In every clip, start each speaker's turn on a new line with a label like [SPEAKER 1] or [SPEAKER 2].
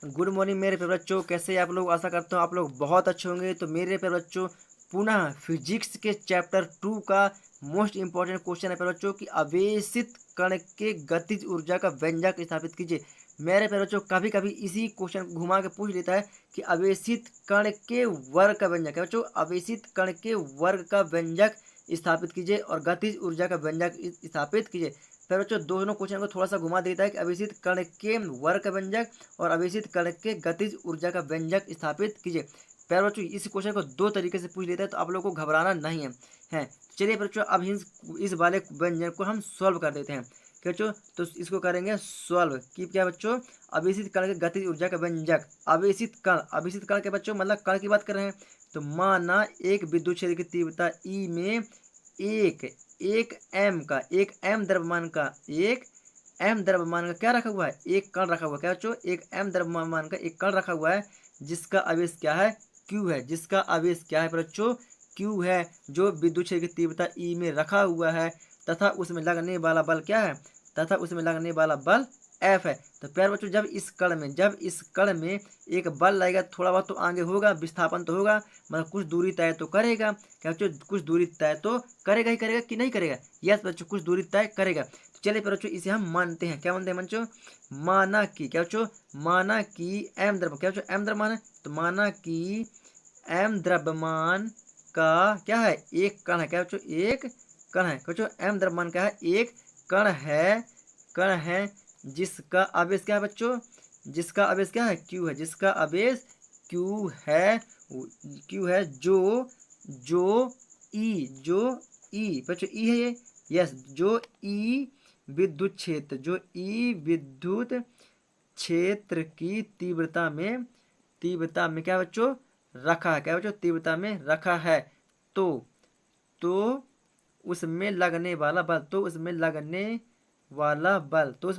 [SPEAKER 1] Good morning मेरे प्यारे बच्चों, कैसे हैं आप लोग। आशा करता हूँ आप लोग बहुत अच्छे होंगे। तो मेरे प्यारे बच्चों, पुनः फिजिक्स के चैप्टर 2 का मोस्ट इंपॉर्टेंट क्वेश्चन है प्यारे बच्चों कि आवेशित कण के गतिज ऊर्जा का व्यंजक स्थापित कीजिए। मेरे प्यारे बच्चों, कभी कभी इसी क्वेश्चन को घुमा के पूछ लेता है कि आवेशित कण के वर्ग का व्यंजक है बच्चों। आवेशित कण के वर्ग का व्यंजक स्थापित कीजिए और गतिज ऊर्जा का व्यंजक स्थापित कीजिए। फिर बच्चों, दोनों क्वेश्चन को थोड़ा सा घुमा देता है कि आवेशित कण के वर्ग का व्यंजक और आवेशित कण के गतिज ऊर्जा का व्यंजक स्थापित कीजिए। प्यारे बच्चों, इस क्वेश्चन को दो तरीके से पूछ लेता है, तो आप लोगों को घबराना नहीं है। चलिए बच्चों, अब इस वाले व्यंजन को हम सॉल्व कर देते हैं। क्या बच्चों, तो इसको करेंगे सॉल्व कि क्या बच्चों, आवेशित कण के गतिज ऊर्जा का व्यंजक। आवेशित कण के बच्चों मतलब कण की बात कर रहे हैं। तो माना एक विद्युत क्षेत्र की तीव्रता ई में एक एक एम द्रव्यमान का क्या रखा हुआ है, एक कण रखा हुआ है। क्या बच्चों, एक एम द्रव्यमान का एक कण रखा हुआ है जिसका आवेश क्या है, क्यू है। जिसका आवेश क्या है बच्चों, क्यू है, जो विद्युत क्षेत्र की तीव्रता ई में रखा हुआ है तथा उसमें लगने वाला बल क्या है, तथा उसमें लगने वाला बल एफ है। तो प्यारे बच्चों, जब इस कण में एक बल लगेगा, थोड़ा बहुत तो आगे होगा, विस्थापन तो होगा, मतलब कुछ दूरी तय तो करेगा। क्या बच्चों, कुछ दूरी तय तो करेगा ही करेगा कि नहीं करेगा। यस बच्चों, कुछ दूरी तय करेगा। तो चलिए फिर बच्चों, इसे हम मानते हैं। क्या मानते हैं बच्चों, माना कि क्या बच्चों, माना कि एम द्रव्य, क्या बच्चों एम द्रव्यमान है, तो माना कि एम द्रव्यमान का क्या है, एक कण है। क्या बच्चों, एक कण है। बच्चों एम द्रव्यमान का है, एक कण है जिसका आवेश क्या है बच्चों, जिसका आवेश क्या है, क्यू है। जिसका आवेश क्यू है, जो जो ई बच्चों ई है ये। यस, जो ई विद्युत क्षेत्र की तीव्रता में क्या बच्चों रखा है। क्या बच्चों, तीव्रता में रखा है। तो तो उसमें लगने वाला बल, तो उसमें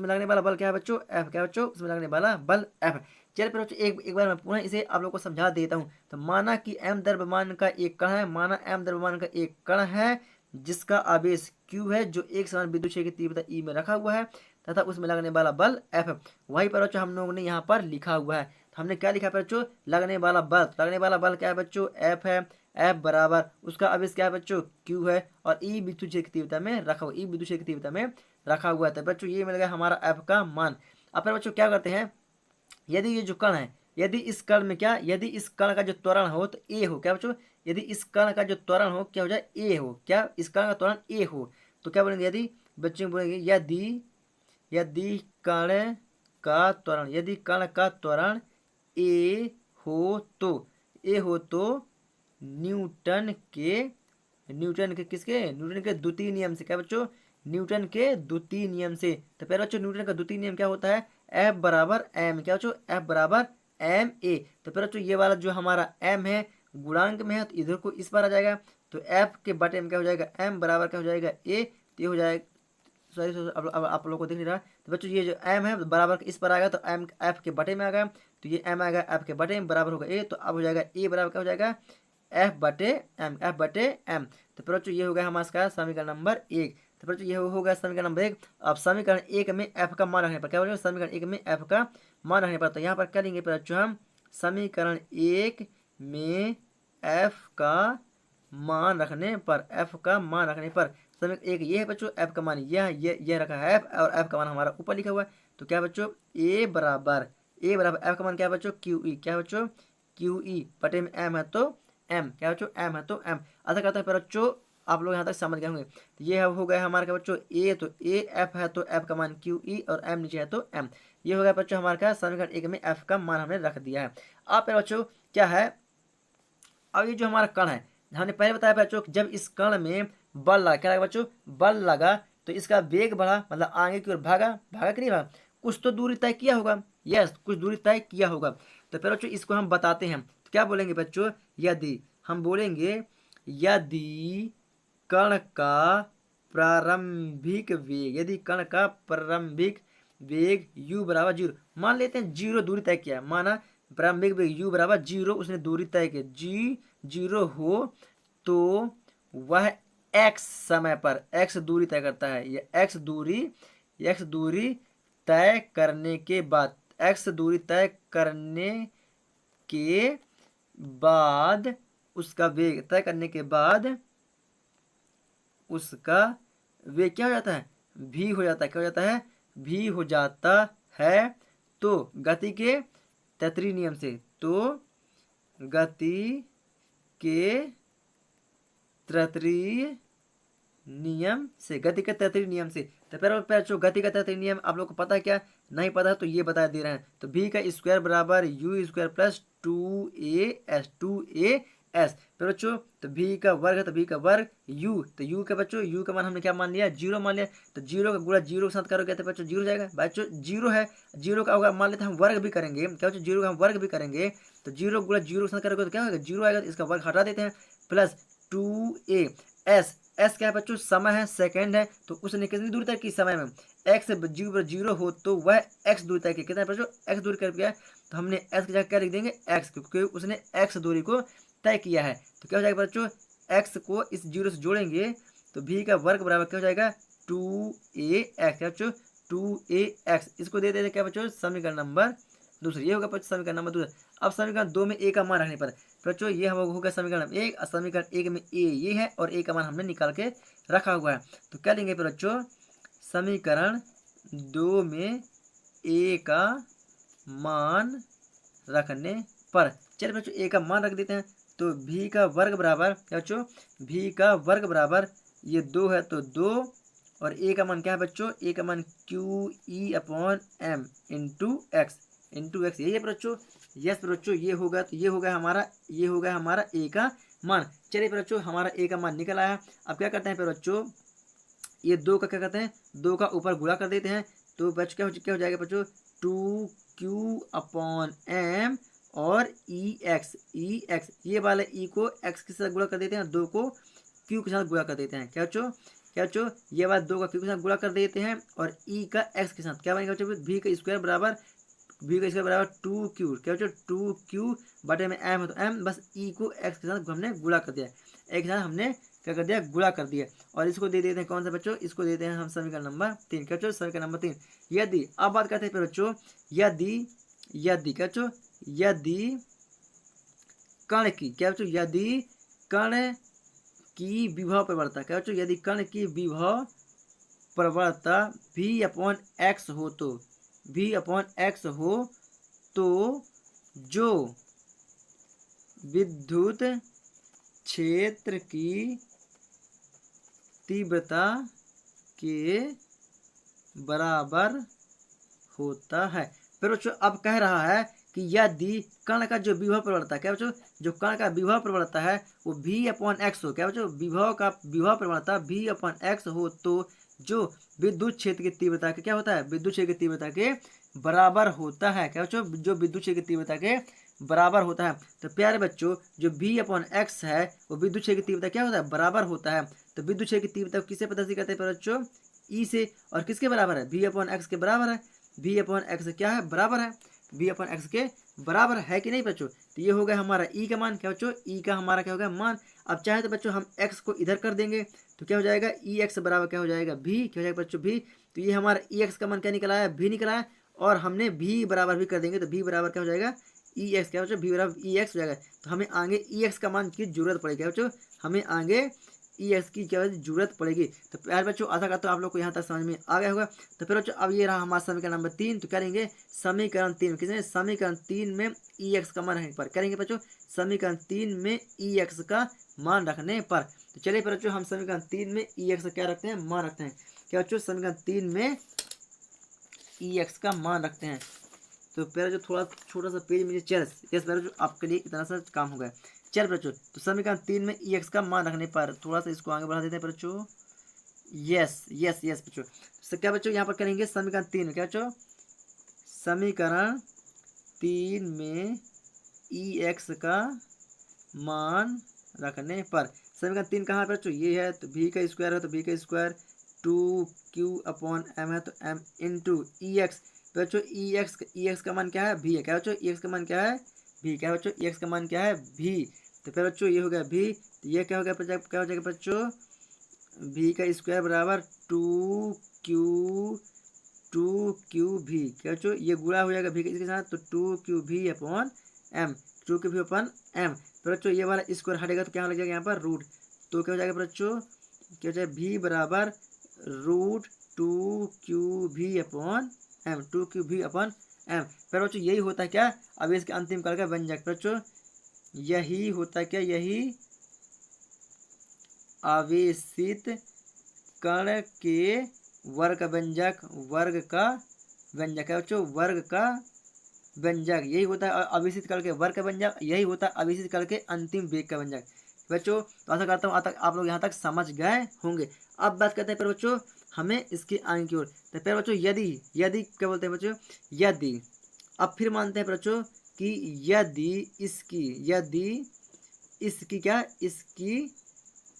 [SPEAKER 1] लगने वाला बल क्या है बच्चों, एफ। क्या बच्चों, उसमें लगने वाला बल एफ। चलिए फिर बच्चों, एक बार मैं पुनः इसे आप लोगों को समझा देता हूँ। तो माना कि एम द्रव्यमान का एक कण है, जिसका आवेश q है, जो एक समान विद्युत क्षेत्र की तीव्रता E में रखा हुआ है तथा उसमें लगने वाला बल F है। वही पर बच्चों हम लोगों ने यहाँ पर लिखा हुआ है। तो हमने क्या लिखा है बच्चों, लगने वाला बल क्या है बच्चों, F है। F बराबर उसका आवेश क्या है बच्चों, Q है, और E विद्युत क्षेत्र की तीव्रता में रखा हुआ है। तो बच्चों ये मिल गया हमारा F का मान। अब फिर बच्चों क्या करते हैं, यदि ये जो कण है, यदि इस कण का जो त्वरण हो तो ए हो। क्या बच्चों, यदि इस कण का जो त्वरण हो क्या हो जाए, ए हो। क्या, इस कण का त्वरण ए हो। तो क्या बोलेंगे, यदि बच्चों बोलेंगे यदि कण का त्वरण ए हो तो न्यूटन के न्यूटन के द्वितीय नियम से। क्या बच्चों, न्यूटन के द्वितीय नियम से। तो पहले बच्चों, न्यूटन का द्वितीय नियम क्या होता है, एफ बराबर एम। क्या बच्चों, एफ बराबर एम ए। तो पहले बच्चों, ये वाला जो हमारा एम है गुणांक में है, तो इधर को इस पर आ जाएगा। तो एफ के बटे में क्या हो जाएगा, एम बराबर क्या हो जाएगा, ए। तो ये हो जाएगा, सॉरी सॉरी, अब आप लोगों को दिख नहीं रहा। तो बच्चों, ये जो एम है बराबर इस पर आएगा, तो एम एफ के बटे में आ गया। तो ये एम आएगा एफ के बटे में, बराबर होगा ए। तो अब हो जाएगा ए बराबर क्या हो जाएगा, एफ बटे एम। तो बच्चों ये हो गया हमारा समीकरण नंबर 1। तो बच्चों ये हो गया समीकरण नंबर 1। अब समीकरण 1 में एफ का मान रखने पर क्या बोलेंगे, समीकरण 1 में एफ का मान रखने पर, तो यहाँ पर क्या लेंगे बच्चों, हम समीकरण 1 में एफ का मान रखने पर समीकरण 1 ये है बच्चों, एफ का मान यह रखा है एफ, और एफ का मान हमारा ऊपर लिखा हुआ है। तो क्या बच्चों, ए बराबर एफ का मान क्या है बच्चों, क्यू ई। क्या बच्चों, क्यू ई बटे में एम है तो एम। क्या बच्चों, एम है तो एम। ऐसा करते हैं बच्चों, आप लोग यहाँ तक समझ गए होंगे। तो ये हो गया हमारा क्या बच्चों, ए, तो ए एफ है तो एफ का मान क्यू ई, और एम नीचे है तो एम। ये हो गया बच्चों हमारा क्या, समीकरण 1 में एफ का मान हमने रख दिया है। अब बच्चों क्या है, अब ये जो हमारा कण है, हमने पहले बताया बच्चों, जब इस कण में बल लगा, क्या लगा बच्चों, बल लगा, तो इसका वेग बढ़ा, मतलब आगे की ओर भागा कि नहीं भागा, कुछ तो दूरी तय किया होगा। यस, कुछ दूरी तय किया होगा। तो फिर बच्चों इसको हम बताते हैं। तो क्या बोलेंगे बच्चों, यदि कण का प्रारंभिक वेग u बराबर 0, मान लेते हैं 0 दूरी तय किया, माना प्रारंभिक वेग u बराबर 0, उसने दूरी तय की g0 हो, तो वह x समय पर x दूरी तय करता है। यह x दूरी तय करने के बाद एक्स दूरी तय करने के बाद उसका वेग तय करने के बाद उसका वेग क्या हो जाता है, v हो जाता है। क्या हो जाता है, v हो जाता है। तो गति के तृतीय नियम से, तो गति के तृतीय नियम से, गति के तृतीय नियम से। तो पैर जो गति का तृतीय नियम आप लोग को पता है क्या, नहीं पता है तो ये बता दे रहे हैं। तो v का स्क्वायर बराबर you square plus 2a S. फिर बच्चों तो v का वर्ग है तो v का वर्ग u, तो u का बच्चों u का मान हमने क्या मान लिया, जीरो मान लिया। तो जीरो का गुणा जीरो के साथ करोगे तो बच्चों जीरो जाएगा। बच्चों जीरो है, जीरो का अगर मान लेते हैं हम वर्ग भी करेंगे, क्या बच्चों जीरो का हम वर्ग भी करेंगे तो जीरो गुणा जीरो के साथ करोगे तो क्या होगा, जीरो आएगा। तो इसका वर्ग हटा देते हैं प्लस 2a एस क्या है बच्चों, समय है, सेकंड है। तो उसने कितनी दूरी तय की, समय में एक्स जीरो हो तो वह एक्स दूरी तय की। कितना बच्चों, एक्स दूरी कर गया। तो हमने एक्स की जगह क्या लिख देंगे, एक्स, क्योंकि उसने एक्स दूरी को तय किया है। तो क्या हो जाएगा बच्चों, एक्स को इस जीरो से जोड़ेंगे तो v का वर्ग बराबर क्या हो जाएगा, 2a एक्स। क्या बच्चों, 2a एक्स। इसको दे देते क्या बच्चों, समीकरण नंबर दूसरा। ये होगा बच्चों समीकरण नंबर दूसरा। अब समीकरण 2 में a का मान रखने पर बच्चों ये हम हो गया समीकरण 1, समीकरण 1 में a ये है और a का मान हमने निकाल के रखा हुआ है। तो क्या लेंगे बच्चों, समीकरण 2 में a का मान रखने पर, चलिए बच्चों a का मान रख देते हैं। तो v का वर्ग बराबर क्या बच्चों, v का वर्ग बराबर ये 2 है तो 2, और a का मान क्या है बच्चों, a का मान QE/m इंटू एक्स, यही है बच्चों। यस बच्चों ये होगा, तो ये होगा हमारा a का मान। चलिए बच्चों हमारा a का मान निकल आया। अब क्या करते हैं बच्चों, ये 2 का क्या करते हैं, 2 का ऊपर गुणा कर देते हैं। तो बच्चों क्या हो जाएगा बच्चों, 2Q/m और ई एक्स, ये वाले ई को एक्स के साथ गुणा कर देते हैं, 2 को क्यू के साथ गुणा कर देते हैं। क्या बच्चों ये बात 2 का क्यू के साथ गुणा कर देते हैं और ई का एक्स के साथ। क्या बनेगा बच्चों, v का स्क्वायर बराबर 2Q। क्या बच्चों, 2Q बटे में m है तो m, बस ई को एक्स के साथ हमने गुणा कर दिया, एक साथ हमने क्या कर दिया, गुणा कर दिया। और इसको दे देते हैं कौन सा बच्चों, इसको देते हैं हम समीकरण नंबर 3। क्या बच्चों, समीकरण नंबर 3। यदि अब बात करते हैं बच्चों, यदि क्या बच्चों, यदि कण की, क्या बच्चों, यदि कण की विभव प्रवणता, क्या बच्चों, यदि कण की विभव प्रवणता v/x हो तो, v/x हो तो जो विद्युत क्षेत्र की तीव्रता के बराबर होता है। फिर बच्चों अब कह रहा है कि यदि कण का जो विभव प्रवणता, क्या बच्चों, जो कण का विभव प्रवणता है वो v/x हो। क्या बच्चों, विभव प्रवणता v/x हो तो जो विद्युत क्षेत्र की तीव्रता के क्या होता है, विद्युत क्षेत्र की तीव्रता के बराबर होता है। क्या बच्चों, जो विद्युत क्षेत्र की तीव्रता के बराबर होता है। तो प्यारे बच्चों जो v/x है वो विद्युत क्षेत्र की तीव्रता क्या होता है, बराबर होता है। तो विद्युत क्षेत्र की तीव्रता किससे प्रदर्शित करते हैं बच्चों, ई से, और किसके बराबर है, v/x के बराबर है। v/x क्या है, बराबर है, v/x के बराबर है कि नहीं बच्चों। तो ये हो गया हमारा ई का मान। क्या बच्चों, ई का हमारा क्या हो गया, मान। अब चाहे तो बच्चों हम x को इधर कर देंगे तो क्या हो जाएगा, ई एक्स बराबर क्या हो जाएगा, v। क्या हो जाएगा बच्चों, v। तो ये हमारा ई एक्स का मान क्या निकला है, v निकला है। और हमने v बराबर भी कर देंगे तो v बराबर क्या हो जाएगा, ई एक्स। क्या बच्चों, v बराबर ई एक्स हो जाएगा। तो हमें आगे ई एक्स का मान की जरूरत पड़ेगी बच्चों, हमें आगे ई एक्स की क्या जरूरत पड़ेगी। तो प्यार बच्चों आशा करता हूँ आप लोग को यहाँ तक समझ में आ गया होगा। तो फिर बच्चों अब ये रहा हमारा समीकरण नंबर 3। तो करेंगे समीकरण 3 किसने, समीकरण 3 में ई एक्स का मान रखने पर, करेंगे बच्चों समीकरण 3 में ई एक्स का मान रखने पर। तो चलिए फिर बच्चों हम समीकरण 3 में ई एक्स क्या रखते हैं, मान रखते हैं। क्या बच्चों, समीकरण 3 में ई एक्स का मान रखते हैं। तो पहले जो थोड़ा छोटा सा पेज मुझे चल, यस पहले जो आपके लिए इतना सा काम हो गया। चल बच्चों तो समीकरण 3 में ई एक्स का मान रखने पर थोड़ा सा इसको आगे बढ़ा देते हैं बच्चों। यस यस यस बच्चों, तो क्या बच्चों यहाँ पर करेंगे समीकरण 3 में, क्या बच्चों, समीकरण 3 में ई एक्स का मान रखने पर। समीकरण 3 कहाँ पर बच्चों, ये है। तो v का स्क्वायर है तो v का स्क्वायर 2Q/m है तो m इंटू ई एक्स। बच्चों ई एक्स का मान क्या है, v है। क्या बच्चों, ई एक्स का मान क्या है, v। क्या बच्चों, ई एक्स का मान क्या है, v। तो फिर बच्चों ये हो गया v, तो ये क्या हो गया, क्या हो जाएगा बच्चों, v का स्क्वायर बराबर 2Q टू क्यू भी, क्या बच्चों ये गुणा हो जाएगा भी इसके साथ, तो टू क्यू भी अपॉन एम, टू क्यू भी अपॉन एम। फिर बच्चों ये वाला स्क्वायर हटेगा तो क्या लग जाएगा यहाँ पर रूट, तो क्या हो जाएगा बच्चों, क्या हो जाएगा भी बराबर रूट टू क्यू भी अपॉन एम, टू क्यू भी अपॉन एम। फिर बच्चों यही होता है क्या, अब इसके अंतिम काल का व्यंजक, बच्चों यही होता है क्या, यही आवेशित कण के वर्ग का व्यंजक, वर्ग का व्यंजक है बच्चों, वर्ग का व्यंजक यही होता है आवेशित कण के वर्ग का व्यंजक, यही होता है आवेशित कण के अंतिम वेग का व्यंजक। बच्चों तो आशा करता हूँ आप लोग यहाँ तक समझ गए होंगे। अब बात करते हैं फिर बच्चों हमें इसके आगे की ओर, तो फिर बच्चों यदि यदि क्या बोलते हैं बच्चों, यदि, अब फिर मानते हैं बच्चों कि यदि इसकी क्या, इसकी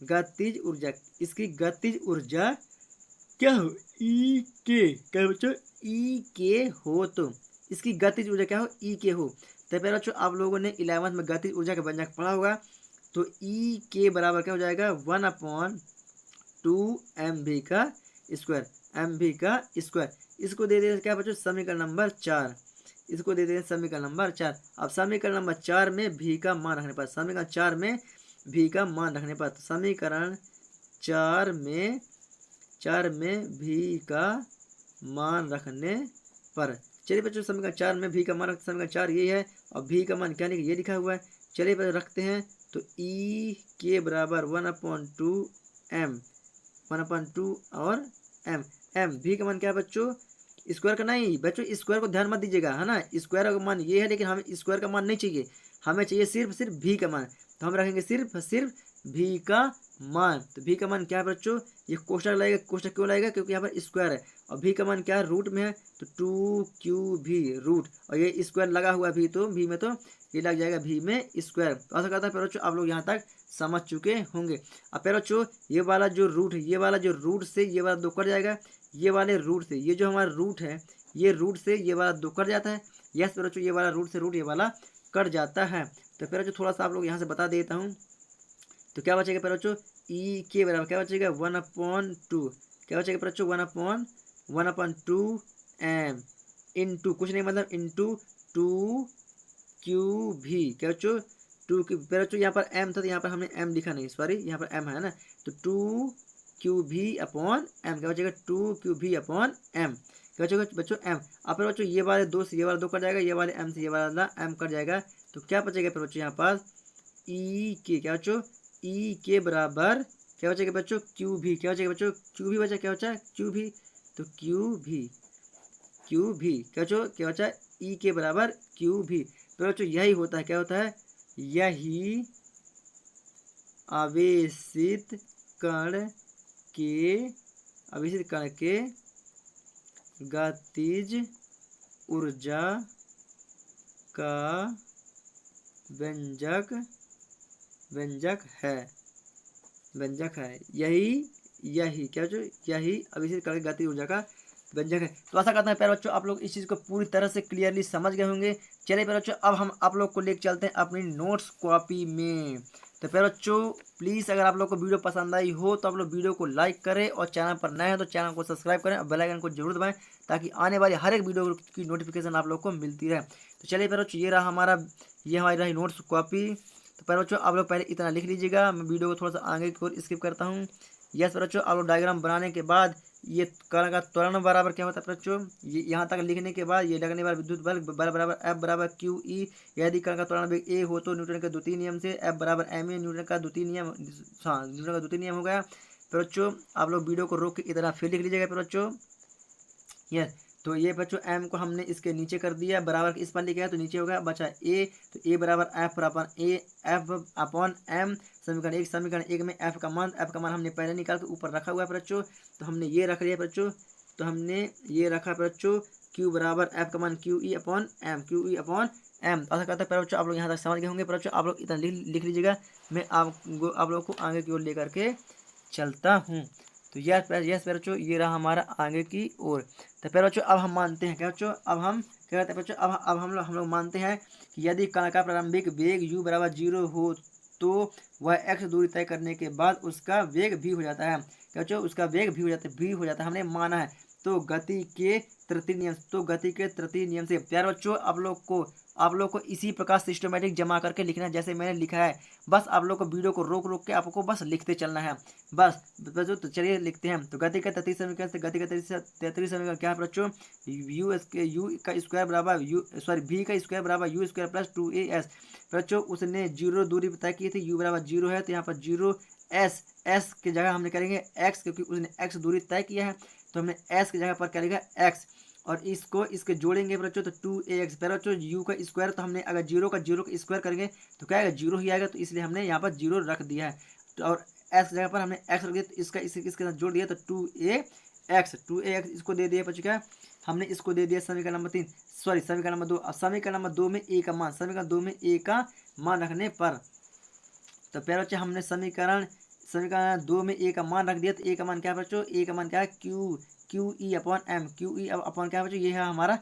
[SPEAKER 1] गतिज ऊर्जा, इसकी गतिज ऊर्जा क्या हो, ई के, क्या बच्चों ई के हो, तो इसकी गतिज ऊर्जा क्या हो, ई के हो। तो पहले बच्चों आप लोगों ने 11वीं में गतिज ऊर्जा का व्यंजक पढ़ा होगा, तो ई के बराबर क्या हो जाएगा, 1/2 एम वी का स्क्वायर, एम वी का स्क्वायर। इसको दे दें क्या बच्चों, समीकरण नंबर 4, इसको दे दें समीकरण नंबर 4। अब समीकरण नंबर 4 में भी का मान रखने पर, समीकरण 4 में भी का मान रखने पर, तो समीकरण 4 में भी का मान रखने पर, चलिए बच्चों समीकरण 4 में भी का मान, समीकरण 4 ये है और भी का मान क्या नहीं ये लिखा हुआ है, चलिए बच्चों रखते हैं। तो ई के बराबर 1/2 एम, 1/2 और एम, एम भी का मान क्या है बच्चों, स्क्वायर का नहीं बच्चों, स्क्वायर को ध्यान मत दीजिएगा है ना, स्क्वायर का मान ये है लेकिन हमें स्क्वायर का मान नहीं चाहिए, हमें चाहिए सिर्फ भी का मान, तो हम रखेंगे सिर्फ भी का मान। तो भी का मान क्या है बच्चों, ये कोष्टक लगेगा, कोष्टक क्यों लगेगा, क्योंकि यहाँ पर स्क्वायर है और भी का मान क्या है, रूट में है, तो टू क्यू भी रूट, और ये स्क्वायर लगा हुआ भी, तो भी में तो ये लग जाएगा भी में स्क्वायर। तो ऐसा करता है फिर बच्चों आप लोग यहाँ तक समझ चुके होंगे। अब फिर बच्चों ये वाला जो रूट है, ये वाला जो रूट से ये वाला दो कट जाएगा, ये वाले रूट से ये जो हमारा रूट है, ये रूट से ये वाला दो कट जाता है, यस फिर बच्चों ये वाला रूट से रूट ये वाला कट जाता है। तो फिर बच्चों थोड़ा सा आप लोग यहाँ से बता देता हूँ, तो क्या बचेगा फिर बच्चों, ई के बराबर क्या बचेगा, 1/2, क्या बचेगा फिर बच्चों, 1/2 एम इंटू कुछ नहीं मतलब इंटू टू क्यू भी, क्या बच्चों टू क्यू, फिर बच्चों यहाँ पर एम था तो यहाँ पर हमने एम लिखा नहीं, सॉरी यहाँ पर एम है ना, तो टू क्यू भी अपॉन एम, क्या बचेगा टू क्यू भी अपॉन एम, क्या बचेगा बच्चों एम। अब फिर बच्चों ये वाले दो से ये वाला दो कट जाएगा, ये वाले एम से ये वाला एम कट जाएगा, तो क्या बचेगा फिर बच्चों यहाँ पास ई के, क्या बच्चों ई के बराबर क्या बचेगा बच्चों, क्यू भी, क्या बचेगा बच्चों क्यू भी बचा, क्या बचा क्यू भी, तो क्यू भी क्या बच्चों क्या बचा, ई के बराबर क्यू भी। तो बच्चों यही होता है, क्या होता है, यही आवेशित कण के गतिज ऊर्जा का व्यंजक है, यही क्या जो यही आवेशित कण की गतिज ऊर्जा का व्यंजक है। तो आशा करता है प्यारे बच्चों आप लोग इस चीज़ को पूरी तरह से क्लियरली समझ गए होंगे। चलिए प्यारे बच्चों अब हम आप लोग को लेकर चलते हैं अपनी नोट्स कॉपी में। तो प्यारे बच्चों प्लीज़ अगर आप लोग को वीडियो पसंद आई हो तो आप लोग वीडियो को लाइक करें और चैनल पर नए हैं तो चैनल को सब्सक्राइब करें और बेल आइकन को जरूर दबाएं ताकि आने वाली हर एक वीडियो की नोटिफिकेशन आप लोग को मिलती रहे। तो चलिए प्यारे बच्चों ये हमारी रही नोट्स कॉपी। तो प्यारे बच्चों आप लोग पहले इतना लिख लीजिएगा, मैं वीडियो को थोड़ा सा आगे की ओर स्किप करता हूँ। यस प्यारे बच्चों आप लोग डायग्राम बनाने के बाद ये कण का त्वरण बराबर क्या होता है बच्चों, ये यहाँ तक लिखने के बाद ये लगने वाला विद्युत बल बराबर एफ बराबर क्यू ई, यदि कण का त्वरण वेग ए हो तो न्यूटन के द्वितीय नियम से एफ बराबर एम ए न्यूटन का द्वितीय नियम, हाँ न्यूटन का द्वितीय नियम हो गया। फिर बच्चों आप लोग वीडियो को रोक के इतना फिर लिख लीजिएगा। फिर बच्चों ये तो ये बच्चों एम को हमने इसके नीचे कर दिया, बराबर इस पर लिखा है तो नीचे हो गया बचा ए, तो ए बराबर F upon a F upon m, समीकरण एक में एफ का मान हमने पहले निकाल के ऊपर रखा हुआ है बच्चों, तो हमने ये रख लिया बच्चों, तो हमने ये रखा बच्चों क्यू बराबर एफ का मान क्यू ई अपॉन एम। ऐसा करता है बच्चों आप लोग यहाँ तक समझ गए होंगे। बच्चों आप लोग इतना लिख लीजिएगा, मैं आप लोग को आगे की ओर लेकर के चलता हूँ। तो यस बच्चों ये रहा हमारा आगे की ओर। तो फिर बच्चों अब हम मानते हैं क्या बच्चों, अब हम क्या कहते हैं बच्चों, अब हम लोग मानते हैं कि यदि कण का प्रारंभिक वेग u बराबर 0 हो तो वह x दूरी तय करने के बाद उसका वेग भी हो जाता है, क्या बच्चों उसका वेग भी हो जाता है हमने माना है। तो गति के तृतीय नियम से प्यारे बच्चों आप लोग को इसी प्रकार सिस्टमेटिक जमा करके लिखना है जैसे मैंने लिखा है। बस आप लोग को वीडियो को रोक रोक के आपको बस लिखते चलना है बस बच्चों। तो चलिए लिखते हैं। तो गति का तृतीय समीकरण से गति का तृतीय समीकरण क्या है बच्चों? यू का स्क्वायर बराबर v का स्क्वायर बराबर यू स्क्वायर प्लस 2as। बच्चों उसने जीरो दूरी तय की थी, u बराबर जीरो है तो यहाँ पर जीरो एस की जगह हमने करेंगे x, क्योंकि उसने x दूरी तय किया है तो हमने s की जगह पर करेगा x। और इसको इसके जोड़ेंगे बच्चों तो 2ax। पहले बच्चों u का स्क्वायर, तो हमने अगर जीरो का स्क्वायर करेंगे तो क्या आएगा? जीरो ही आएगा, तो इसलिए हमने यहाँ पर जीरो रख दिया है। तो और s की जगह पर हमने x रख दिया, तो इसका इसके साथ जोड़ दिया तो 2ax इसको दे दिया बच्चों। क्या हमने इसको दे दिया समीकरण नंबर 3, समीकरण नंबर 2। अब समीकरण नंबर 2 में a का मान, समीकरण 2 में a का मान रखने पर, तो पहले बच्चे हमने समीकरण 2 में a का मान रख दिया। तो a का मान क्या है बच्चों? a का मान क्या है? Q E upon m. Q E upon क्या है बच्चों? ये है हमारा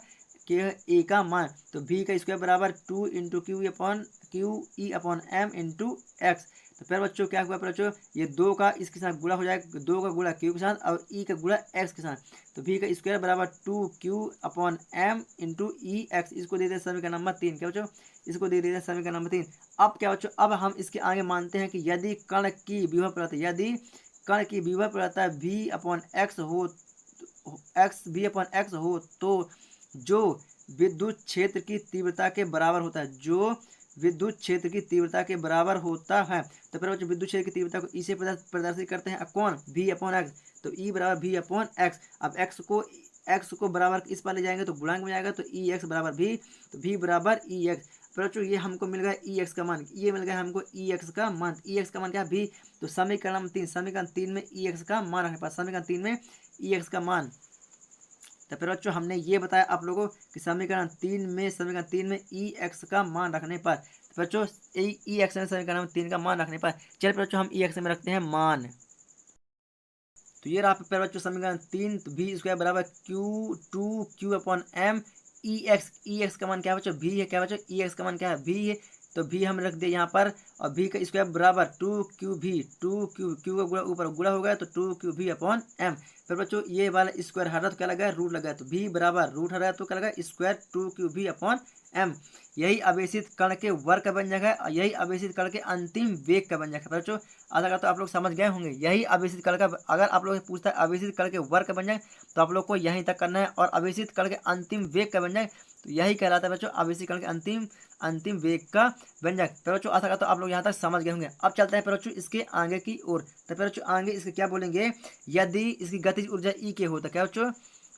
[SPEAKER 1] a का मान। तो v का स्क्वायर बराबर 2 into q E upon m into x. तो फिर बच्चों क्या हुआ बच्चों? ये 2 का इसके साथ गुणा हो जाएगा, 2 का गुणा क्यू के साथ और ई का गुणा एक्स के साथ। तो v का स्क्वायर बराबर 2 क्यू अपॉन एम इंटू ई एक्स। इसको दे दें समीकरण नंबर 3। क्या बच्चों? इसको दे देते समीकरण नंबर 3। अब क्या बच्चों? अब हम इसके आगे मानते हैं कि यदि कण की विभव प्रवणता v अपॉन एक्स हो तो जो विद्युत क्षेत्र की तीव्रता के बराबर होता है, तो फिर बच्चों विद्युत क्षेत्र की तीव्रता को ई से प्रदर्शित करते हैं कौन? v upon x. तो ई बराबर v अपॉन एक्स। अब एक्स को बराबर इस पर ले जाएंगे तो गुणांक में जाएगा, तो ई एक्स बराबर v, तो v बराबर ई एक्स। बच्चों ये हमको मिल गया ई एक्स का मान, ये मिल गया हमको ई एक्स का मान। ई एक्स का मान क्या है? v। तो समीकरण 3 में ई एक्स का मान रखने पर, समीकरण 3 में ई एक्स का मान। तो फिर बच्चों हमने ये बताया आप लोगों कि समीकरण 3 में ई एक्स का मान रखने पर, तो बच्चों ई एक्स में समीकरण 3 का मान रखने पर, चलिए बच्चों हम ई एक्स में रखते हैं मान। तो ये रहा फिर बच्चों समीकरण 3। तो v स्क्वायर बराबर q upon m E x का मान क्या है बच्चों? v है। क्या बच्चों? ई एक्स का मान क्या है? v है। तो v हम रख दिए यहाँ पर, और v का स्क्वायर बराबर 2 का गुणा ऊपर गुणा हो गया तो 2 अपॉन एम। फिर बच्चों ये वाला स्क्वायर हटा तो क्या लगा? रूट लगा। तो v बराबर रूट हटा तो क्या लगा? Square 2 upon m. यही आवेशित कण के वर्ग का व्यंजक है और यही आवेशित कण के अंतिम वेग का व्यंजक है। बच्चों आशा करता तो आप लोग समझ गए होंगे। यही आवेशित कण का, अगर आप लोग से पूछता है आवेशित कण के वर्ग का व्यंजक, तो आप लोग को यहीं तक करना है। और आवेशित कण के अंतिम वेग का व्यंजक, तो यही कहलाता है बच्चों आवेशित कण के अंतिम वेग का व्यंजक। तो बच्चों आशा करता तो आप लोग यहाँ तक समझ गए होंगे। अब चलते हैं बच्चों इसके आगे की ओर। तो बच्चों आगे इसके क्या बोलेंगे? यदि इसकी गतिज ऊर्जा ई के हो, तो क्या बच्चों?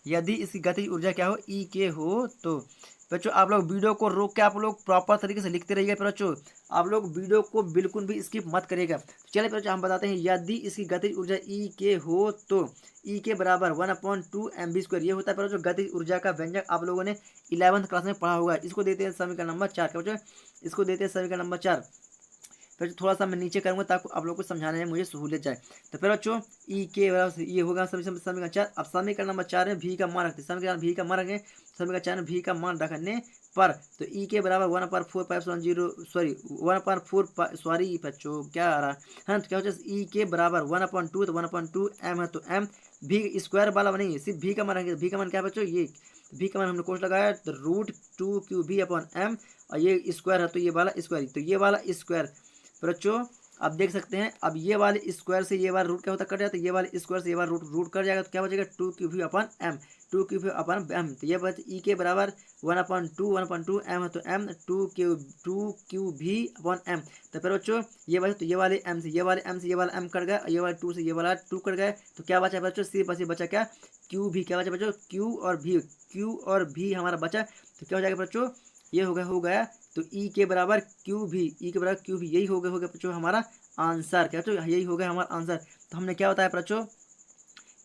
[SPEAKER 1] यदि इसकी गतिज ऊर्जा क्या हो? ई के हो तो बच्चों आप लोग वीडियो को रोक के आप लोग प्रॉपर तरीके से लिखते रहिएगा। बच्चों आप लोग वीडियो को बिल्कुल भी स्किप मत करिएगा। चलिए बच्चों हम बताते हैं, यदि इसकी गतिज ऊर्जा ई के हो तो ई के बराबर 1/2 mv²। ये होता है बच्चों गतिज ऊर्जा का व्यंजक। आप लोगों ने 11th क्लास में पढ़ा होगा। इसको देते हैं समीकरण नंबर 4। क्या बच्चों? इसको देते हैं समीकरण नंबर 4। फिर थोड़ा सा मैं नीचे करूंगा ताकि आप लोग को समझाने में मुझे सहूलियत जाए। तो फिर बच्चों ई के बराबर ये होगा समीकरण 4। अब समीकरण नंबर 4 में v का मान रखते हैं, समीकरण v का मान रखें, समीकरण 4 में v का मान रखने पर, तो ई के बराबर 1/4 सॉरी बच्चों क्या आ रहा है, तो क्या होता है? ई के बराबर 1/2, तो 1/2 एम है, तो एम v स्क्वायर वाला नहीं है, सिर्फ v का मान रखेंगे। v का मान क्या है बच्चों? ये v का मान हमने कोष्ट लगाया तो √2 अपॉन एम, और ये स्क्वायर है तो ये वाला स्क्वायर, तो ये वाला स्क्वायर। बच्चों आप देख सकते हैं, अब ये वाले स्क्वायर से ये वाला रूट क्या होता है? कट जाता है। ये वाले स्क्वायर से ये वाला रूट कट जाएगा तो क्या बचेगा? 2 अपॉन एम, 2 अपॉन एम। तो ये बच ई के बराबर 1/2 एम है, तो एम 2 अपॉन एम। तो फिर बच्चों ये बचे, तो ये वाले एम से ये वाले एम कट गया, ये वाले 2 से ये वाला 2 कट गए, तो क्या बचा बच्चों? सिर्फ बचा क्या? क्यू भी। क्या बचा बच्चों? क्यू और भी हमारा बचा, तो क्या हो जाएगा बच्चों? ये हो गया तो ई के बराबर क्यू भी, यही हो गया बच्चों हमारा आंसर। क्या बच्चों? यही हो गया हमारा आंसर। तो हमने क्या बताया बच्चों?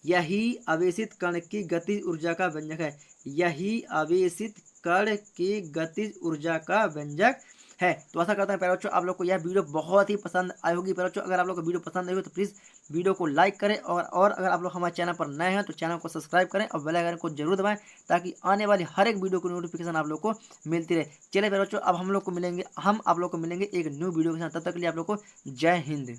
[SPEAKER 1] यही आवेशित कण की गतिज ऊर्जा का व्यंजक है। यही आवेशित कण की गतिज ऊर्जा का व्यंजक है। तो ऐसा करता है प्यारे बच्चों आप लोग को यह वीडियो बहुत ही पसंद आई होगी। प्यारे बच्चों अगर आप लोग को वीडियो पसंद आई हो तो प्लीज़ वीडियो को लाइक करें, और अगर आप लोग हमारे चैनल पर नए हैं तो चैनल को सब्सक्राइब करें और बेल आइकन को जरूर दबाएं, ताकि आने वाली हर एक वीडियो की नोटिफिकेशन आप लोग को मिलती रहे। चलिए प्यारे बच्चों अब हम आप लोग को मिलेंगे एक न्यू वीडियो के साथ। तब तक के लिए आप लोग को जय हिंद।